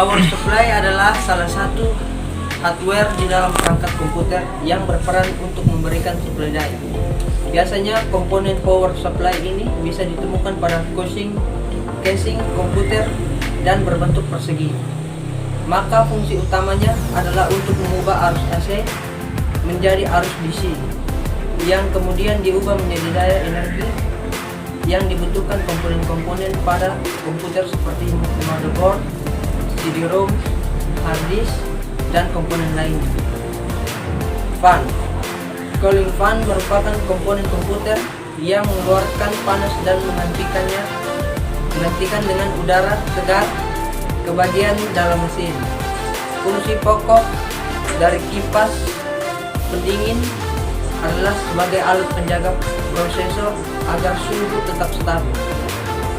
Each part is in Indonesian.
Power supply adalah salah satu hardware di dalam perangkat komputer yang berperan untuk memberikan suplai daya. Biasanya komponen power supply ini bisa ditemukan pada casing komputer dan berbentuk persegi. Maka fungsi utamanya adalah untuk mengubah arus AC menjadi arus DC yang kemudian diubah menjadi daya energi yang dibutuhkan komponen-komponen pada komputer seperti motherboard, CD-ROM, hard disk, dan komponen lainnya. Fan. Cooling fan merupakan komponen komputer yang mengeluarkan panas dan menggantikan dengan udara segar ke bagian dalam mesin. Fungsi pokok dari kipas pendingin adalah sebagai alat penjaga prosesor agar suhu tetap stabil.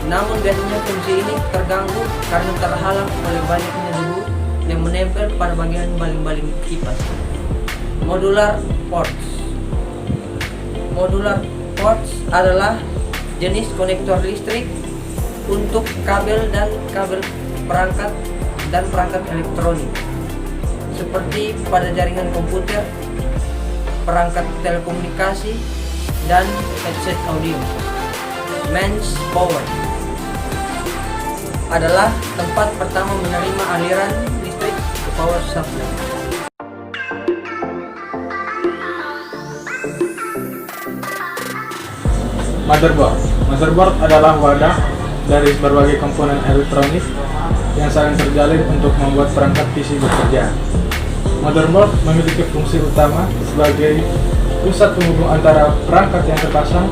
Namun biasanya fungsi ini terganggu karena terhalang oleh banyaknya debu yang menempel pada bagian baling-baling kipas. Modular ports. Modular ports adalah jenis konektor listrik untuk kabel perangkat dan perangkat elektronik, seperti pada jaringan komputer, perangkat telekomunikasi, dan headset audio. Mains power adalah tempat pertama menerima aliran listrik ke power supply. Motherboard adalah wadah dari berbagai komponen elektronik yang saling terjalin untuk membuat perangkat PC bekerja. Motherboard memiliki fungsi utama sebagai pusat penghubung antara perangkat yang terpasang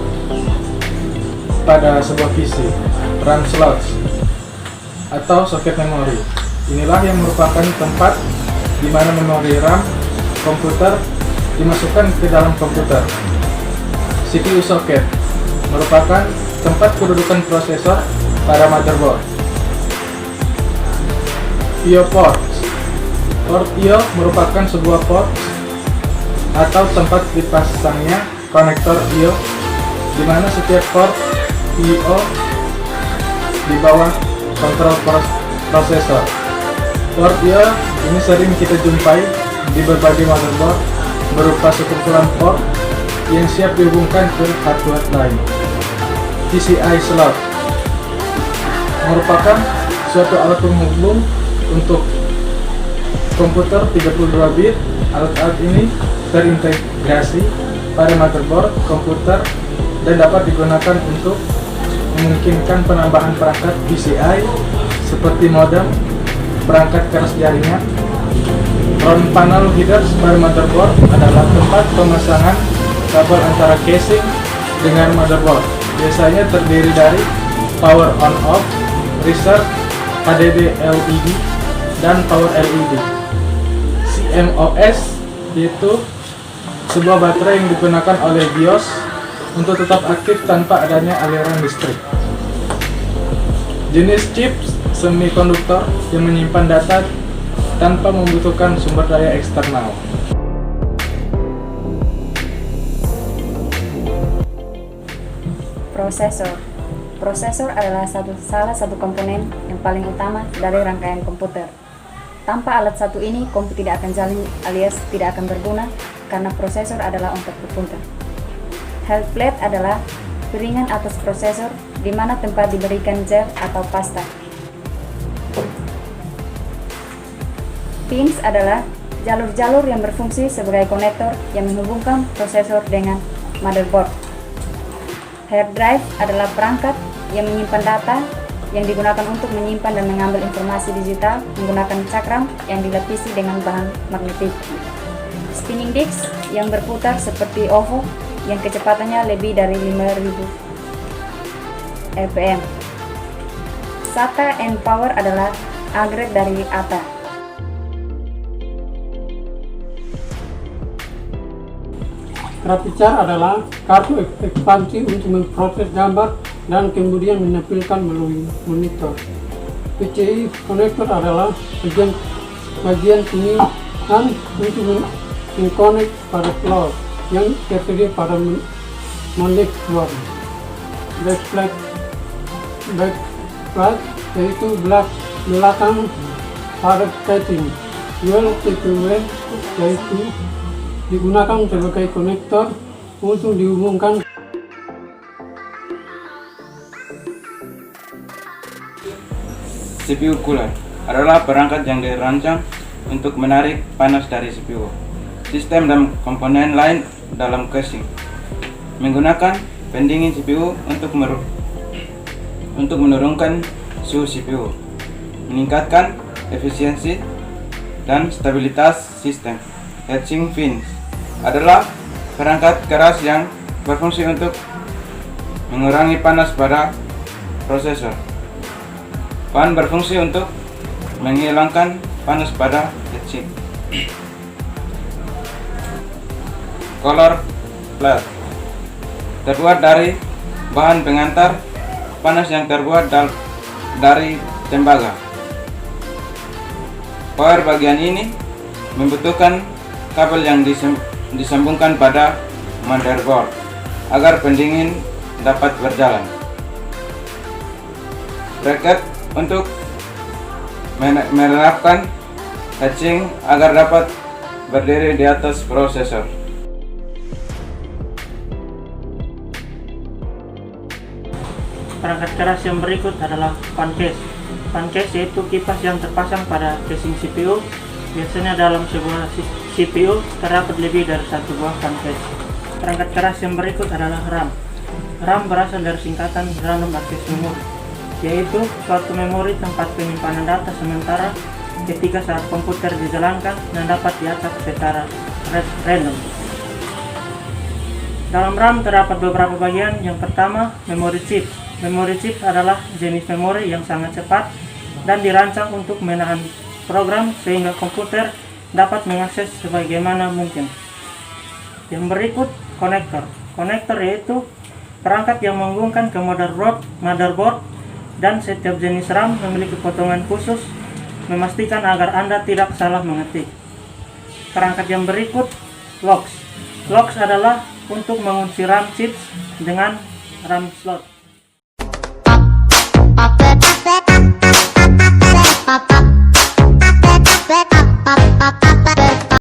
pada sebuah PC, RAM slots, atau soket memori. Inilah yang merupakan tempat di mana memori RAM komputer dimasukkan ke dalam komputer. CPU socket merupakan tempat kedudukan prosesor pada motherboard. I/O ports. Port I/O merupakan sebuah port atau tempat dipasangnya konektor I/O, di mana setiap port I/O di bawah kontrol prosesor. Port I/O ini sering kita jumpai di berbagai motherboard berupa sekumpulan port yang siap dihubungkan ke hardware lain. PCI slot merupakan suatu alat penghubung untuk komputer 32 bit. Alat-alat ini terintegrasi pada motherboard komputer dan dapat digunakan untuk memungkinkan penambahan perangkat PCI seperti modem, perangkat keras jaringan. Front panel headers pada motherboard adalah tempat pemasangan kabel antara casing dengan motherboard. Biasanya terdiri dari power on off, reset, HDD LED, dan power LED. CMOS yaitu sebuah baterai yang digunakan oleh BIOS untuk tetap aktif tanpa adanya aliran listrik. Jenis chip semikonduktor yang menyimpan data tanpa membutuhkan sumber daya eksternal. Prosesor adalah salah satu komponen yang paling utama dari rangkaian komputer. Tanpa alat satu ini, komputer tidak akan jalan alias tidak akan berguna karena prosesor adalah untuk komputer. Head plate adalah piringan atas prosesor di mana tempat diberikan gel atau pasta. Pins adalah jalur-jalur yang berfungsi sebagai konektor yang menghubungkan prosesor dengan motherboard. Hard drive adalah perangkat yang menyimpan data yang digunakan untuk menyimpan dan mengambil informasi digital menggunakan cakram yang dilapisi dengan bahan magnetik. Spinning disk yang berputar seperti OVO yang kecepatannya lebih dari 5000 rpm. SATA and power adalah agregat dari ATA. Graphics adalah kartu ekspansi untuk memproses gambar dan kemudian menampilkan melalui monitor. PCI connector adalah bagian pilihan untuk mengkonek pada cloud yang tersedia pada monitor. Backplate yaitu belakang padat cutting. ULTPW yaitu digunakan sebagai konektor untuk dihubungkan CPU cooler adalah perangkat yang dirancang untuk menarik panas dari CPU. Sistem dan komponen lain dalam casing menggunakan pendingin CPU untuk menurunkan suhu CPU, meningkatkan efisiensi dan stabilitas sistem. Heatsink fins adalah perangkat keras yang berfungsi untuk mengurangi panas pada prosesor. Fan berfungsi untuk menghilangkan panas pada heatsink. Color plate terbuat dari bahan pengantar panas yang terbuat dari tembaga. Power bagian ini membutuhkan kabel yang disambungkan pada motherboard agar pendingin dapat berjalan. Bracket untuk menerapkan heatsink agar dapat berdiri di atas prosesor. Perangkat keras yang berikut adalah fan case. Fan case yaitu kipas yang terpasang pada casing CPU. Biasanya dalam sebuah CPU terdapat lebih dari satu buah fan case. Perangkat keras yang berikut adalah RAM. RAM berasal dari singkatan Random Access Memory, yaitu suatu memori tempat penyimpanan data sementara ketika saat komputer dijalankan dan dapat diacak secara random. Dalam RAM terdapat beberapa bagian. Yang pertama, memory chip. Memory chip adalah jenis memori yang sangat cepat dan dirancang untuk menahan program sehingga komputer dapat mengakses sebagaimana mungkin. Yang berikut, konektor. Konektor yaitu perangkat yang menghubungkan ke motherboard dan setiap jenis RAM memiliki potongan khusus memastikan agar Anda tidak salah mengetik. Perangkat yang berikut, locks. Locks adalah untuk mengunci RAM chips dengan RAM slot.